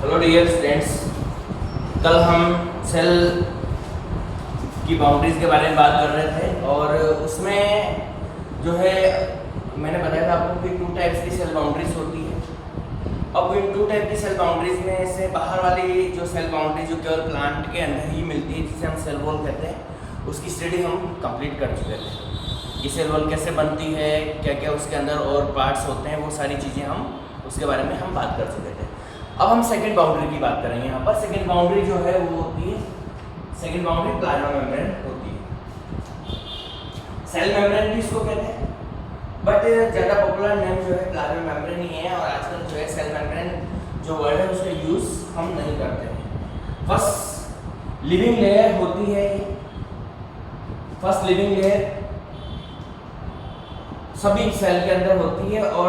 Hello dear students, कल हम cell की बाउंड्रीज के बारे में बात कर रहे थे और उसमें जो है मैंने बताया था आपको कि 2 टाइप्स की सेल बाउंड्रीज होती है। अब इन 2 टाइप की सेल बाउंड्रीज में से बाहर वाली जो सेल बाउंड्री जो केवल प्लांट के अंदर ही मिलती है, जिसे हम सेल वॉल कहते हैं, उसकी स्टडी हम कंप्लीट कर चुके थे। ये सेल वॉल कैसे बनती है, क्या क्या उसके अंदर और पार्ट्स होते हैं, वो सारी चीज़ें हम उसके बारे में हम बात कर चुके थे। अब हम सेकंड बाउंड्री की बात करेंगे। यहाँ पर सेकंड बाउंड्री जो है वो होती है, सेकंड बाउंड्री प्लाज्मा मेम्ब्रेन होती है। सेल मेम्ब्रेन भी इसको कहते हैं, बट ज़्यादा पॉपुलर नेम जो है प्लाज्मा मेम्ब्रेन ही है, और आजकल जो है सेल मेम्ब्रेन जो वर्ड है उसका यूज़ हम नहीं करते हैं। फर्स्ट लिविंग लेयर होती है ये, फर्स्ट लिविंग लेयर सभी सेल के अंदर होती है, और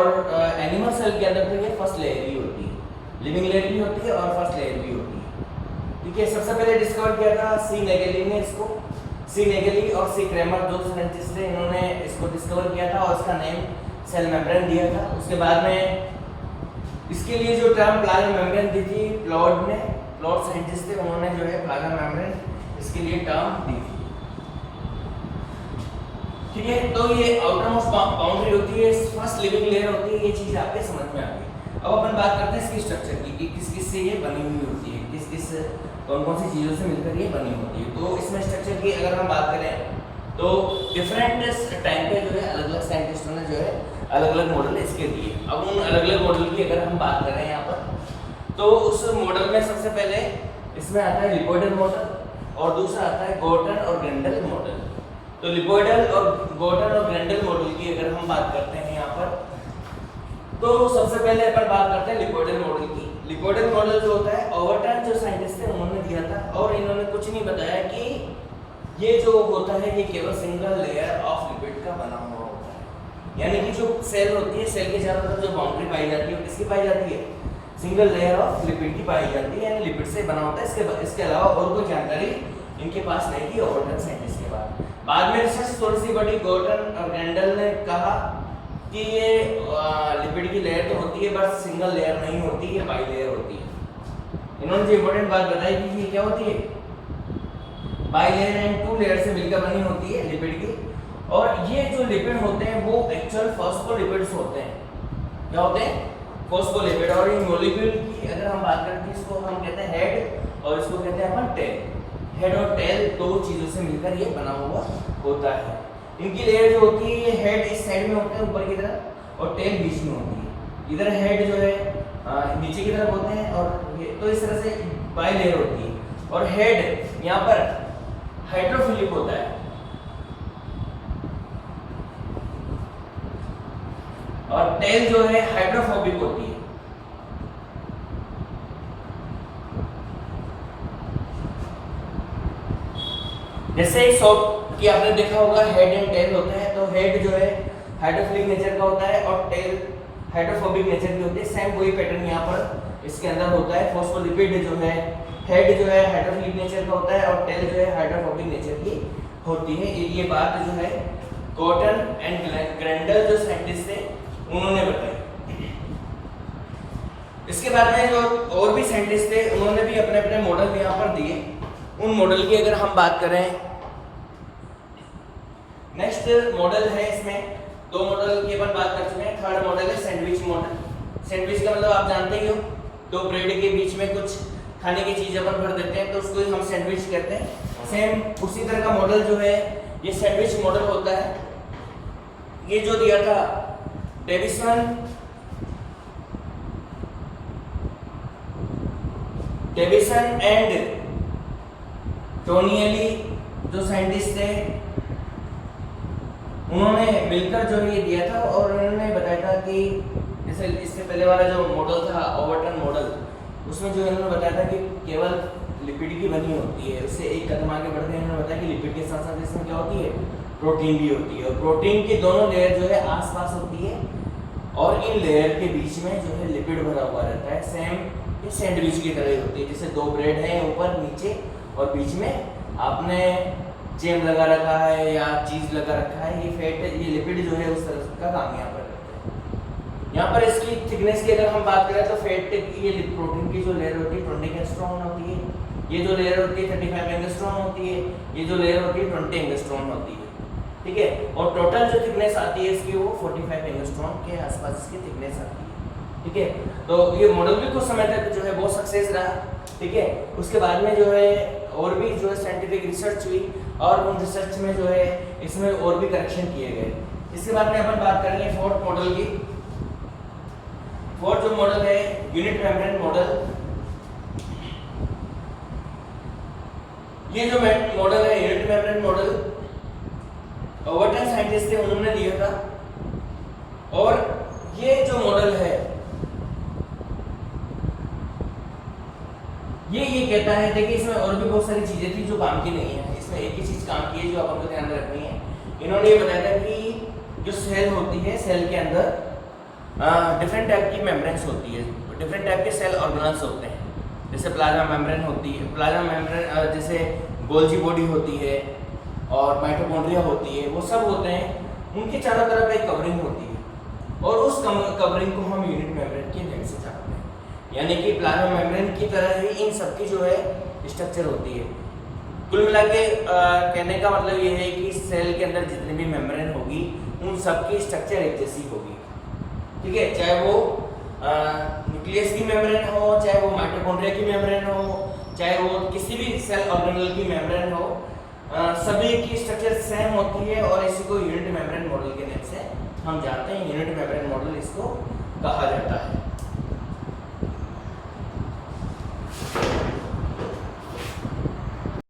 एनिमल सेल के अंदर तो ये फर्स्ट लेयर ही होती है, लिविंग लेयर भी होती है और फर्स्ट लेयर भी होती है। ठीक है, सबसे पहले डिस्कवर किया था सी नेगेली ने इसको, सी नेगेली और सी क्रेमर, दो साइंटिस्ट थे, इन्होंने इसको डिस्कवर किया था और इसका नेम सेल मेम्ब्रेन दिया था। उसके बाद में इसके लिए जो टर्म प्लाज्मा मेम्ब्रेन दी थी प्लॉड ने, प्लॉड साइंटिस्ट थे, उन्होंने जो है प्लाज्मा मेम्ब्रेन इसके लिए टर्म दी थी। ठीक है, तो ये आउटर मोस्ट बाउंड्री होती है, फर्स्ट लिविंग लेयर होती है, ये चीज आपके समझ में आ गई। अब अपन बात करते हैं इसकी स्ट्रक्चर की कि किस किस से ये बनी हुई होती है, किस किस कौन कौन सी चीज़ों से मिलकर ये बनी होती है। तो इसमें स्ट्रक्चर की अगर हम बात करें तो डिफरेंट टाइम पे जो है अलग अलग साइंटिस्टों ने जो है अलग अलग मॉडल इसके दिए। अब उन अलग अलग मॉडल की अगर हम बात करें यहाँ पर, तो उस मॉडल में सबसे पहले इसमें आता है लिपोइडल मॉडल और दूसरा आता है गॉर्टन और ग्रेंडल मॉडल। तो लिपोइडल और गॉर्टन और ग्रेंडल मॉडल की अगर हम बात करते हैं यहाँ पर, तो सबसे पहले अपन बात करते हैं लिपोइडल मॉडल की। लिपोइडल मॉडल जो होता है ओवरटन जो साइंटिस्ट थे उन्होंने दिया था, और इन्होंने कुछ नहीं बताया कि ये जो होता है ये केवल सिंगल लेयर ऑफ लिपिड का बना हुआ होता है। यानी कि जो सेल होती है, सेल के चारों तरफ जो बाउंड्री पाई जाती है किसकी पाई जाती है, सिंगल लेयर ऑफ लिपिड की पाई जाती है, यानी लिपिड से बना होता है। इसके अलावा और कोई जानकारी इनके पास नहीं थी ओवरटन साइंटिस्ट के बाद में रिसर्च थोड़ी सी बड़ी, गॉर्टन और ग्रेंडल ने कहा कि ये लिपिड की लेयर तो होती है बट सिंगल लेयर नहीं होती, ये बाई लेयर होती है। इन्होंने जो इम्पोर्टेंट बात बताई कि ये क्या होती है, बाई लेयर एंड 2 लेयर से मिलकर बनी होती है लिपिड की। और ये जो लिपिड होते हैं वो एक्चुअल फॉस्फोलिपिड्स होते हैं। क्या होते हैं, फॉस्फोलिपिड। और इन मॉलिक्यूल की अगर हम बात करें तो इसको हम कहते हैं हेड और इसको कहते हैं अपन टेल। हेड और टेल दो चीजों से मिलकर ये बना हुआ होता है। इनकी लेयर जो होती है, ये हेड इस साइड में होता है ऊपर की तरफ और टेल बीच में होती है। इधर हेड जो है नीचे की तरफ होते हैं, और ये तो इस तरह से बाई लेयर होती है। और हेड यहाँ पर हाइड्रोफिलिक होता है और टेल जो है हाइड्रोफोबिक होती है। जैसे शॉप कि आपने देखा होगा हेड एंड टेल होते हैं, तो हेड जो है हाइड्रोफिलिक नेचर का होता है और टेल हाइड्रोफोबिक नेचर की होती है। सेम वही पैटर्न यहाँ पर इसके अंदर होता है। फॉस्फोलिपिड जो है, हेड जो है हाइड्रोफिलिक नेचर का होता है और टेल जो है हाइड्रोफोबिक नेचर की होती है। ये बात जो है गॉर्टन एंड ग्रेंडल जो साइंटिस्ट थे उन्होंने बताई। इसके बाद में जो और भी साइंटिस्ट थे उन्होंने भी अपने अपने मॉडल यहाँ पर दिए। उन मॉडल की अगर हम बात करें, नेक्स्ट मॉडल है, इसमें 2 मॉडल की अपन बात कर चुके हैं। थर्ड मॉडल है सैंडविच मॉडल। सैंडविच का मतलब आप जानते ही हो, 2 ब्रेड के बीच में कुछ खाने की चीज अपन भर देते हैं तो उसको हम सैंडविच कहते हैं। सेम उसी तरह का मॉडल जो है ये सैंडविच मॉडल होता है। ये जो दिया था डेविसन एंड टोनियली जो साइंटिस्ट थे उन्होंने मिलकर जो ये दिया था, और उन्होंने बताया था कि जैसे इससे पहले वाला जो मॉडल था ओवरटन मॉडल, उसमें जो इन्होंने बताया था कि केवल लिपिड की बनी होती है। उससे एक कदम आगे बढ़ते हैं इन्होंने बताया कि लिपिड के साथ साथ इसमें क्या होती है, प्रोटीन भी होती है। और प्रोटीन की दोनों लेयर जो है आसपास होती है और इन लेयर के बीच में जो है लिपिड भरा हुआ रहता है। सेम ये सैंडविच की तरह होती है, जैसे 2 ब्रेड हैं ऊपर नीचे और बीच में आपने जैम लगा रखा है या चीज लगा रखा है, ये फैट ये लिपिड जो है उस तरह का काम यहाँ पर करता है। यहाँ पर इसकी थिकनेस की अगर हम बात करें तो फैट की ये प्रोटीन की जो लेयर होती है 20 एंगस्ट्रॉम होती है, ये जो लेयर होती है 35 एंगस्ट्रॉम होती है, ये जो लेयर होती है 20 एंगस्ट्रॉम होती है, ठीक है। और टोटल जो थिकनेस आती है इसकी वो 45 एंगस्ट्रॉम के आसपास इसकी थिकनेस आती है, ठीक है। तो ये मॉडल भी कुछ समय तक जो है बहुत सक्सेस रहा, ठीक है। उसके बाद में जो है और भी जो है साइंटिफिक रिसर्च हुई और उन रिसर्च में जो है इसमें और भी करेक्शन किए गए। इसके बाद में अपन बात करेंगे फोर्थ मॉडल की। फोर्थ जो मॉडल है यूनिट मेम्ब्रेन मॉडल। ये जो मॉडल है unit membrane model Overton scientist थे उन्होंने दिया था। और ये जो मॉडल है ये कहता है, देखिए इसमें और भी बहुत सारी चीजें थी जो काम की नहीं है, इसमें एक ही चीज काम की है जो अपन को ध्यान रखनी है। इन्होंने ये बताया था कि जो सेल होती है सेल के अंदर डिफरेंट टाइप की मेम्ब्रेन्स होती है, डिफरेंट टाइप के सेल ऑर्गेनल्स होते हैं। जैसे प्लाज्मा मेम्ब्रेन होती है, प्लाज्मा मेम्ब्रेन जैसे गोल्जी बॉडी होती है और माइटोकॉन्ड्रिया होती है, वो सब होते हैं। उनके चारों तरफ एक कवरिंग होती है और उस कवरिंग को हम यूनिट मेम्ब्रेन के नाम से जानते हैं। यानी कि प्लाज्मा मेम्ब्रेन की तरह ही इन सबकी जो है स्ट्रक्चर होती है। कुल मिला के कहने का मतलब ये है कि सेल के अंदर जितनी भी मेम्ब्रेन होगी उन सबकी स्ट्रक्चर एक जैसी होगी, ठीक है। चाहे वो न्यूक्लियस की मेम्ब्रेन हो, चाहे वो माइटोकॉन्ड्रिया की मेम्ब्रेन हो, चाहे वो किसी भी सेल ऑर्गेनल की मेम्ब्रेन हो, सभी की स्ट्रक्चर सेम होती है और इसी को यूनिट मेम्ब्रेन मॉडल के नाम से हम जानते हैं। यूनिट मेम्ब्रेन मॉडल इसको कहा जाता है।